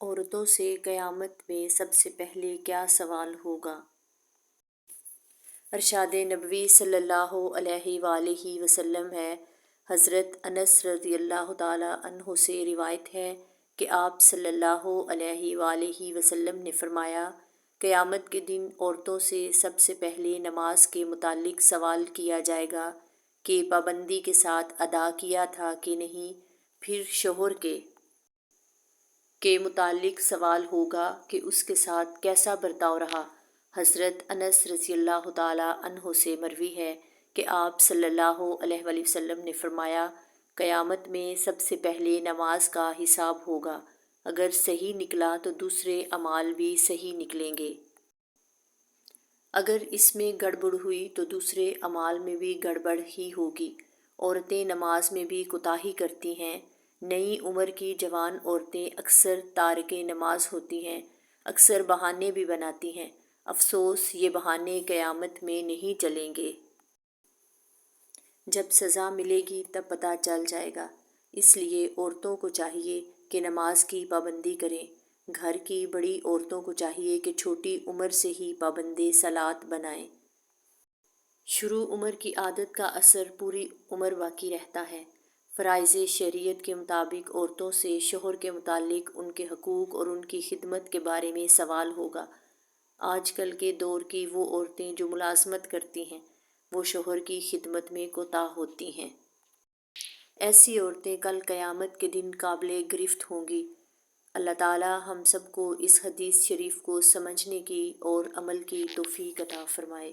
عورتوں سے قیامت میں سب سے پہلے کیا سوال ہوگا؟ ارشاد نبوی صلی اللہ علیہ وآلہ وسلم ہے۔ حضرت انس رضی اللہ تعالیٰ عنہ سے روایت ہے کہ آپ صلی اللہ علیہ وآلہ وسلم نے فرمایا، قیامت کے دن عورتوں سے سب سے پہلے نماز کے متعلق سوال کیا جائے گا کہ پابندی کے ساتھ ادا کیا تھا کہ نہیں، پھر شوہر کے متعلق سوال ہوگا کہ اس کے ساتھ کیسا برتاؤ رہا۔ حضرت انس رضی اللہ تعالیٰ عنہ سے مروی ہے کہ آپ صلی اللہ علیہ وآلہ وسلم نے فرمایا، قیامت میں سب سے پہلے نماز کا حساب ہوگا، اگر صحیح نکلا تو دوسرے اعمال بھی صحیح نکلیں گے، اگر اس میں گڑبڑ ہوئی تو دوسرے اعمال میں بھی گڑبڑ ہی ہوگی۔ عورتیں نماز میں بھی کوتاہی کرتی ہیں۔ نئی عمر کی جوان عورتیں اکثر تارک نماز ہوتی ہیں، اکثر بہانے بھی بناتی ہیں۔ افسوس، یہ بہانے قیامت میں نہیں چلیں گے۔ جب سزا ملے گی تب پتہ چل جائے گا۔ اس لیے عورتوں کو چاہیے کہ نماز کی پابندی کریں۔ گھر کی بڑی عورتوں کو چاہیے کہ چھوٹی عمر سے ہی پابند صلاۃ بنائیں۔ شروع عمر کی عادت کا اثر پوری عمر باقی رہتا ہے۔ فرائض شریعت کے مطابق عورتوں سے شوہر کے متعلق ان کے حقوق اور ان کی خدمت کے بارے میں سوال ہوگا۔ آج کل کے دور کی وہ عورتیں جو ملازمت کرتی ہیں، وہ شوہر کی خدمت میں کوتاہ ہوتی ہیں۔ ایسی عورتیں کل قیامت کے دن قابل گرفت ہوں گی۔ اللہ تعالیٰ ہم سب کو اس حدیث شریف کو سمجھنے کی اور عمل کی توفیق عطا فرمائے۔